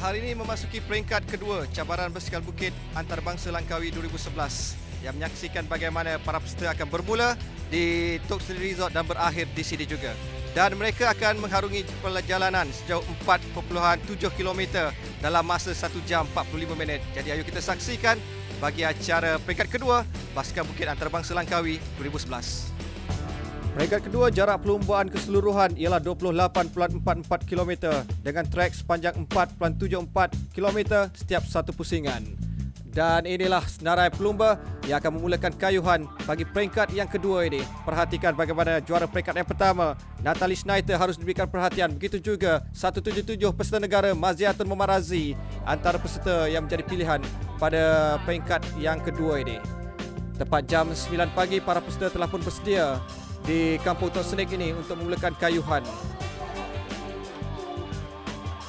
hari ini memasuki peringkat kedua cabaran bersikal bukit antarabangsa Langkawi 2011 yang menyaksikan bagaimana para peserta akan bermula di Tok Seri Resort dan berakhir di sini juga. Dan mereka akan mengharungi perjalanan sejauh 4.7 km dalam masa 1 jam 45 minit. Jadi ayo kita saksikan bagi acara peringkat kedua Basikal Bukit Antarabangsa Langkawi 2011. Peringkat kedua, jarak perlumbaan keseluruhan ialah 28.44 km dengan trek sepanjang 4.74 km setiap satu pusingan. Dan inilah senarai pelumba yang akan memulakan kayuhan bagi peringkat yang kedua ini. Perhatikan bagaimana juara peringkat yang pertama, Natalie Schneider, harus diberikan perhatian. Begitu juga 177 peserta negara Maziatun Memarazi, antara peserta yang menjadi pilihan pada peringkat yang kedua ini. Tepat jam 9 pagi, para peserta telah pun bersedia di Kampung Tok Senik ini untuk memulakan kayuhan.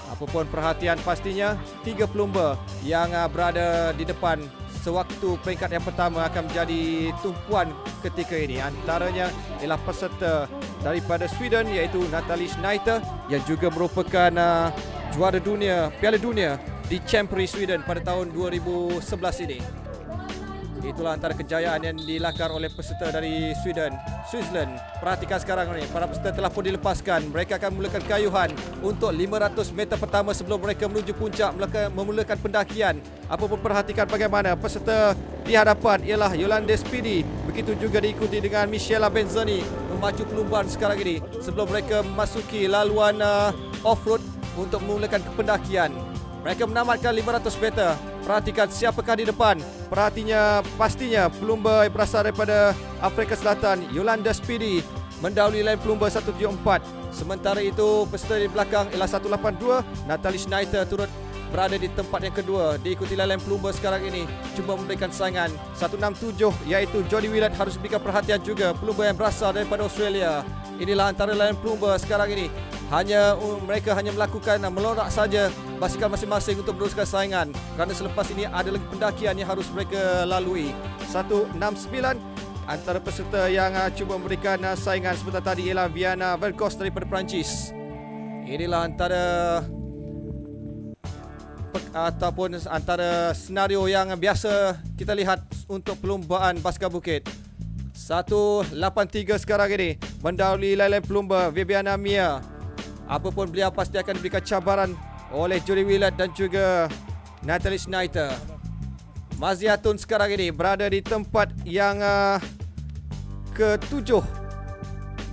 Apapun perhatian, pastinya 3 pelumba yang berada di depan sewaktu peringkat yang pertama akan menjadi tumpuan ketika ini. Antaranya ialah peserta daripada Sweden iaitu Natalie Schneider yang juga merupakan juara dunia Piala Dunia di Champery Sweden pada tahun 2011 ini. Itulah antara kejayaan yang dilakar oleh peserta dari Switzerland. Perhatikan sekarang ni, para peserta telah pun dilepaskan. Mereka akan memulakan kayuhan untuk 500 meter pertama sebelum mereka menuju puncak memulakan pendakian. Apapun perhatikan bagaimana peserta di hadapan ialah Yolanda Speedy. Begitu juga diikuti dengan Michela Benzoni memacu pelumbaan sekarang ini sebelum mereka memasuki laluan off-road untuk memulakan pendakian. Mereka menamatkan 500 meter. Perhatikan siapakah di depan. Pastinya pelumba berasal daripada Afrika Selatan, Yolanda Speedy, mendahului lain pelumba 174. Sementara itu peserta di belakang ialah 182. Natalie Schneider turut berada di tempat yang kedua. Diikuti lain pelumba sekarang ini cuba memberikan saingan 167 iaitu Jodie Willett, harus berikan perhatian juga, pelumba yang berasal daripada Australia. Inilah antara lain pelumba sekarang ini. Mereka hanya melakukan melorak saja basikal masing-masing untuk meneruskan saingan, kerana selepas ini ada lagi pendakian yang harus mereka lalui. 169 antara peserta yang cuba memberikan saingan sebentar tadi ialah Viana Vergos daripada Perancis. Inilah antara senario yang biasa kita lihat untuk perlumbaan basikal bukit. 183 sekarang ini mendahului lain-lain pelumba Viviana Mia. Apapun beliau pasti akan diberikan cabaran oleh Jodie Willett dan juga Natalie Schneider. Maziatun sekarang ini berada di tempat yang ke-7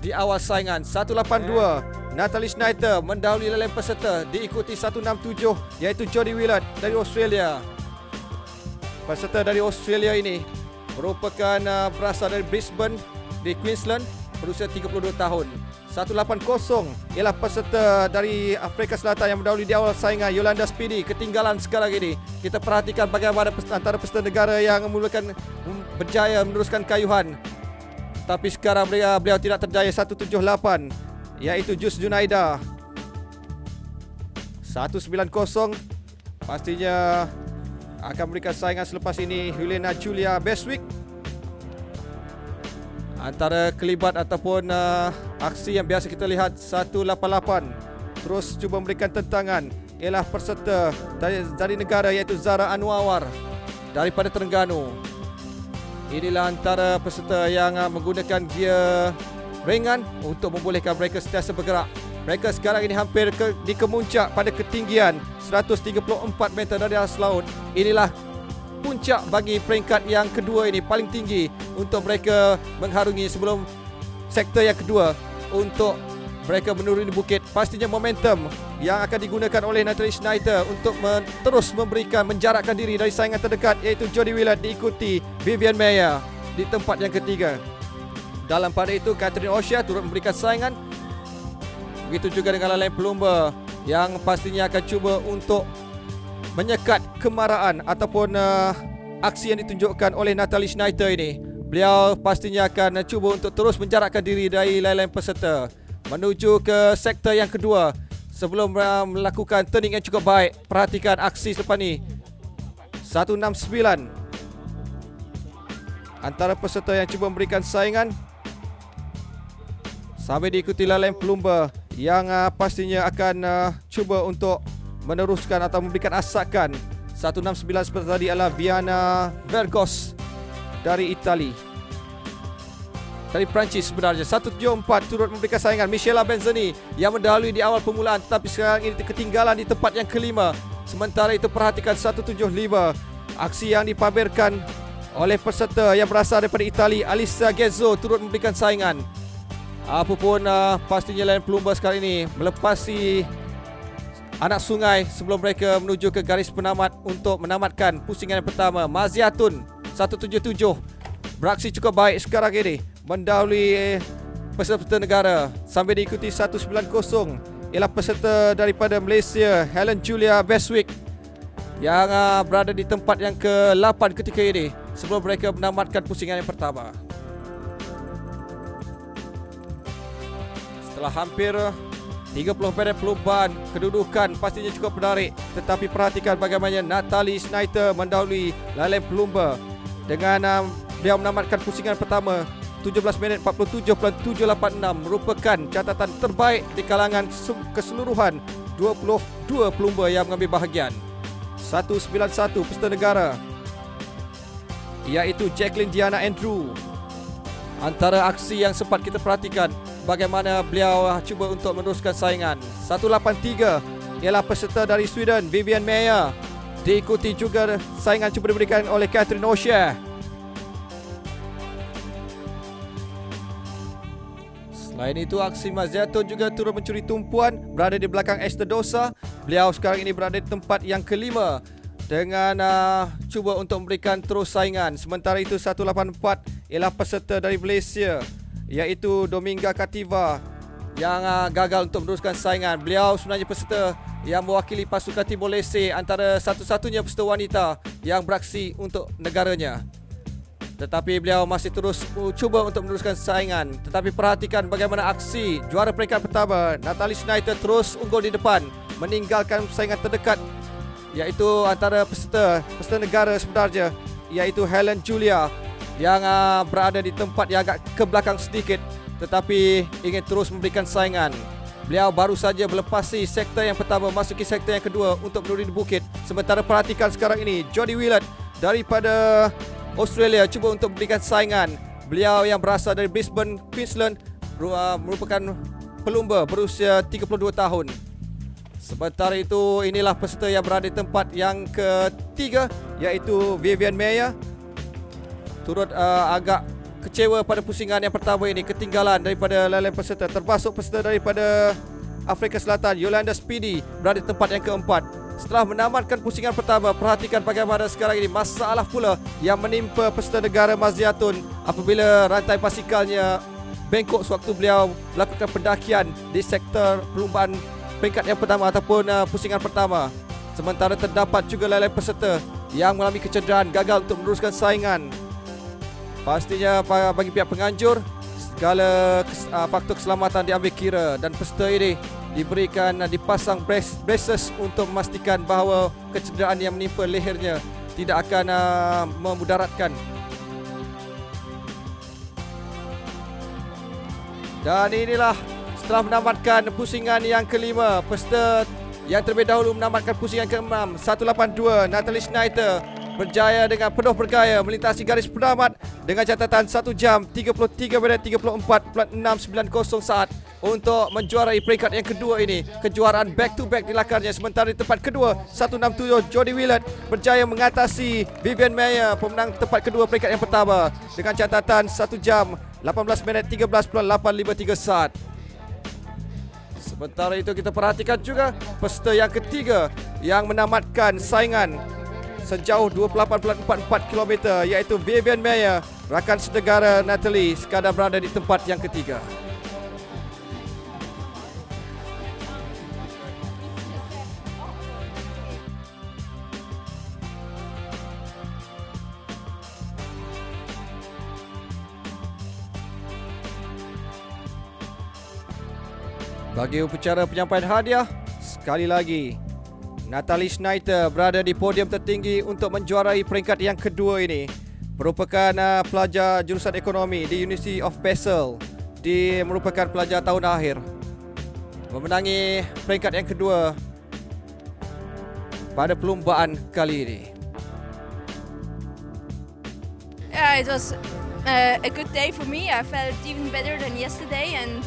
di awal saingan. 182 Natalie Schneider mendahului lain peserta, diikuti 167 iaitu Jodie Willett dari Australia. Peserta dari Australia ini merupakan berasal dari Brisbane di Queensland, berusia 32 tahun. 180 ialah peserta dari Afrika Selatan yang mendahului di awal saingan, Yolanda Speedy. Ketinggalan sekarang ini. Kita perhatikan bagaimana antara peserta negara yang berjaya meneruskan kayuhan. Tapi sekarang beliau tidak terjaya. 178 iaitu Jus Junaida. 190 pastinya akan memberikan saingan selepas ini Helena Julia Beswick. Antara kelibat ataupun aksi yang biasa kita lihat 188 terus cuba memberikan tentangan ialah peserta dari negara iaitu Zara Anwar daripada Terengganu. Inilah antara peserta yang menggunakan gear ringan untuk membolehkan mereka sentiasa bergerak. Mereka sekarang ini hampir di kemuncak pada ketinggian 134 meter dari atas laut. Inilah puncak bagi peringkat yang kedua ini, paling tinggi untuk mereka mengharungi sebelum sektor yang kedua untuk mereka menuruni bukit. Pastinya momentum yang akan digunakan oleh Natalie Schneider untuk terus menjarakkan diri dari saingan terdekat iaitu Jodie Willett, diikuti Vivian Meyer di tempat yang ketiga. Dalam pada itu Catherine O'Shea turut memberikan saingan. Begitu juga dengan lain pelumba yang pastinya akan cuba untuk menyekat kemarahan ataupun aksi yang ditunjukkan oleh Natalie Schneider ini. Beliau pastinya akan cuba untuk terus menjarakkan diri dari lain-lain peserta menuju ke sektor yang kedua sebelum melakukan turning yang cukup baik. Perhatikan aksi selepas ini. 169 antara peserta yang cuba memberikan saingan sambil diikuti lain-lain pelumba yang pastinya akan cuba untuk meneruskan atau memberikan asakan. 169 seperti tadi adalah Viana Vergos dari Itali. Dari Perancis sebenarnya. 174 turut memberikan saingan Michela Benzoni yang mendahului di awal permulaan, tetapi sekarang ini ketinggalan di tempat yang kelima. Sementara itu perhatikan 175, aksi yang dipamerkan oleh peserta yang berasal daripada Itali, Alisa Gezzo, turut memberikan saingan. Apapun pastinya lain pelumba sekarang ini melepasi anak sungai sebelum mereka menuju ke garis penamat untuk menamatkan pusingan yang pertama. Maziatun 177 beraksi cukup baik sekarang ini, mendahului peserta negara sambil diikuti 190 ialah peserta daripada Malaysia, Helen Julia Beswick, yang berada di tempat yang ke-8 ketika ini sebelum mereka menamatkan pusingan yang pertama. Setelah hampir 30 minit perlumbaan, kedudukan pastinya cukup menarik, tetapi perhatikan bagaimana Natalie Schneider mendahului lain pelumba dengan dia menamatkan pusingan pertama 17 minit 47.786, merupakan catatan terbaik di kalangan keseluruhan 22 pelumba yang mengambil bahagian. 191 peserta negara iaitu Jacqueline Diana Andrew. Antara aksi yang sempat kita perhatikan bagaimana beliau cuba untuk meneruskan saingan. 183 ialah peserta dari Sweden, Vivian Meyer. Diikuti juga saingan cuba diberikan oleh Catherine O'Shea. Selain itu, aksi Maziatun juga turut mencuri tumpuan berada di belakang Esther Dosa. Beliau sekarang ini berada di tempat yang kelima dengan cuba untuk memberikan terus saingan. Sementara itu 184 ialah peserta dari Malaysia iaitu Dominga Kativa yang gagal untuk meneruskan saingan. Beliau sebenarnya peserta yang mewakili pasukan Timor Leste, antara satu-satunya peserta wanita yang beraksi untuk negaranya. Tetapi beliau masih terus cuba untuk meneruskan saingan. Tetapi perhatikan bagaimana aksi juara peringkat pertama Natalie Schneider terus unggul di depan, meninggalkan saingan terdekat iaitu antara peserta negara sebenarnya iaitu Helen Julia yang berada di tempat yang agak ke belakang sedikit, tetapi ingin terus memberikan saingan. Beliau baru saja melepasi sektor yang pertama, masuki sektor yang kedua untuk menuruni bukit. Sementara perhatikan sekarang ini Jodie Willett daripada Australia cuba untuk memberikan saingan. Beliau yang berasal dari Brisbane, Queensland, merupakan pelumba berusia 32 tahun. Sementara itu inilah peserta yang berada di tempat yang ketiga iaitu Vivian Meyer. Turut agak kecewa pada pusingan yang pertama ini, ketinggalan daripada lain peserta, termasuk peserta daripada Afrika Selatan, Yolanda Speedy, berada di tempat yang keempat. Setelah menamatkan pusingan pertama, perhatikan bagaimana sekarang ini masalah pula yang menimpa peserta negara Maziatun apabila rantai basikalnya bengkok sewaktu beliau melakukan pendakian di sektor perlumbaan peringkat yang pertama ataupun pusingan pertama. Sementara terdapat juga lain peserta yang mengalami kecederaan, gagal untuk meneruskan saingan. Pastinya bagi pihak penganjur, segala faktor keselamatan diambil kira dan peserta ini dipasang braces untuk memastikan bahawa kecederaan yang menimpa lehernya tidak akan memudaratkan. Dan inilah setelah menamatkan pusingan yang kelima, peserta yang terlebih dahulu menamatkan pusingan ke-6, 182 Natalie Schneider berjaya dengan penuh bergaya melintasi garis penamat dengan catatan 1 jam 33 minit 34.690 saat untuk menjuarai peringkat yang kedua ini. Kejuaraan back to back dilakarnya. Sementara di tempat kedua 167 Jodie Willett berjaya mengatasi Vivian Meyer, pemenang tempat kedua peringkat yang pertama, dengan catatan 1 jam 18 minit 13.853 saat. Sementara itu kita perhatikan juga peserta yang ketiga yang menamatkan saingan sejauh 28.44 km iaitu Vivian Meyer, rakan senegara Natalie sekadar berada di tempat yang ketiga. Bagi upacara penyampaian hadiah, sekali lagi Natalie Schneider berada di podium tertinggi untuk menjuarai peringkat yang kedua ini. Merupakan pelajar jurusan ekonomi di University of Basel. Dia merupakan pelajar tahun akhir. Memenangi peringkat yang kedua pada perlombaan kali ini. Yeah, it was a good day for me. I felt even better than yesterday, and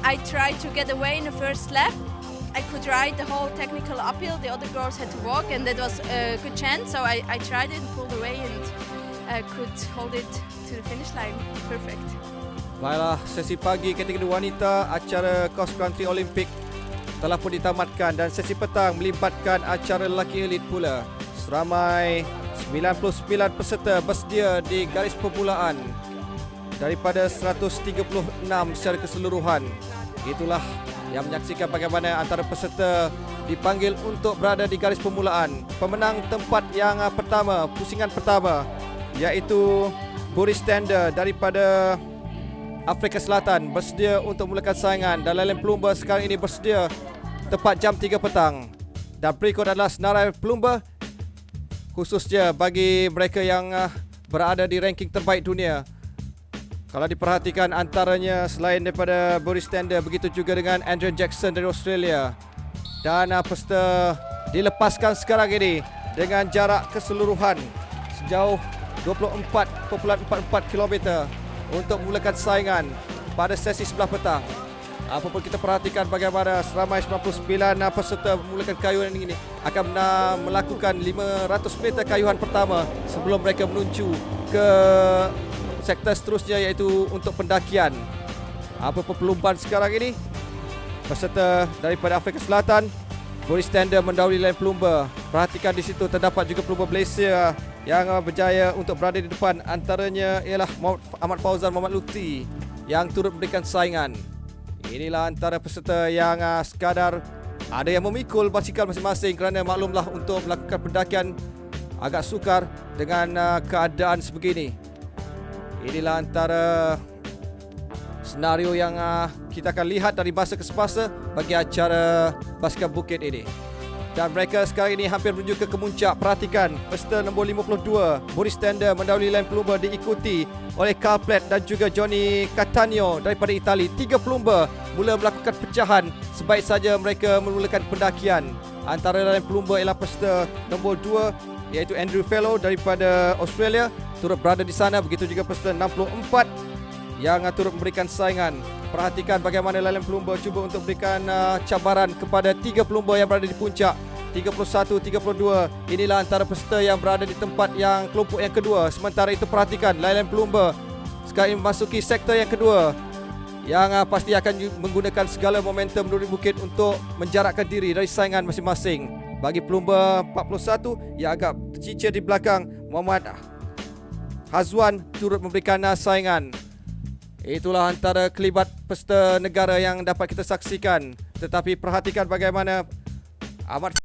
I tried to get away in the first lap. I could ride the whole technical uphill. The other girls had to walk, and that was a good chance. So I tried it, pulled away, and could hold it to the finish line. Perfect. Baiklah, sesi pagi kategori wanita acara cross country Olimpik telah pun ditamatkan dan sesi petang melibatkan acara lelaki elit pula. Seramai 99 peserta bersedia di garis permulaan daripada 136 secara keseluruhan. Itulah yang menyaksikan bagaimana antara peserta dipanggil untuk berada di garis permulaan. Pemenang tempat yang pertama, pusingan pertama, iaitu Boris Stender daripada Afrika Selatan bersedia untuk memulakan saingan dan Lailan Pelumba sekarang ini bersedia tepat jam 3 petang. Dan berikut adalah senarai pelumba khususnya bagi mereka yang berada di ranking terbaik dunia. Kalau diperhatikan antaranya selain daripada Boris Stender, begitu juga dengan Andrew Jackson dari Australia. Dan peserta dilepaskan sekarang ini dengan jarak keseluruhan sejauh 24.44 km untuk memulakan saingan pada sesi sebelah petang. Apapun kita perhatikan bagaimana seramai 99 peserta memulakan kayuhan ini akan melakukan 500 meter kayuhan pertama sebelum mereka menuju ke sektor seterusnya, iaitu untuk pendakian. Apapun perlombaan sekarang ini, peserta daripada Afrika Selatan, Boris Stender mendahului Lailan Pelumba. Perhatikan di situ terdapat juga pelumba Malaysia yang berjaya untuk berada di depan. Antaranya ialah Ahmad Fauzan, Muhammad Lutfi yang turut memberikan saingan. Inilah antara peserta yang sekadar ada yang memikul basikal masing-masing kerana maklumlah untuk melakukan pendakian agak sukar dengan keadaan sebegini. Inilah antara senario yang kita akan lihat dari masa ke semasa bagi acara basikal bukit ini. Dan mereka sekarang ini hampir menuju ke kemuncak. Perhatikan, peserta nombor 52, Boris Stender mendahului Lailan Pelumba, diikuti oleh Carl Platt dan juga Johnny Cattaneo daripada Itali. 3 pelumba mula melakukan pecahan sebaik saja mereka memulakan pendakian. Antara Lailan Pelumba ialah peserta nombor 2, iaitu Andrew Fellow daripada Australia, turut berada di sana. Begitu juga peserta 64 yang turut memberikan saingan. Perhatikan bagaimana Lailan Pelumba cuba untuk berikan cabaran kepada 3 pelumba yang berada di puncak. 31, 32. Inilah antara peserta yang berada di tempat yang kelompok yang kedua. Sementara itu perhatikan Lailan Pelumba sekarang memasuki sektor yang kedua, yang pasti akan menggunakan segala momentum menuruni bukit untuk menjarakkan diri dari saingan masing-masing. Bagi pelumba 41 yang agak tercicir di belakang, Muhammad Hazwan turut memberikan saingan. Itulah antara kelibat peserta negara yang dapat kita saksikan. Tetapi perhatikan bagaimana Ahmad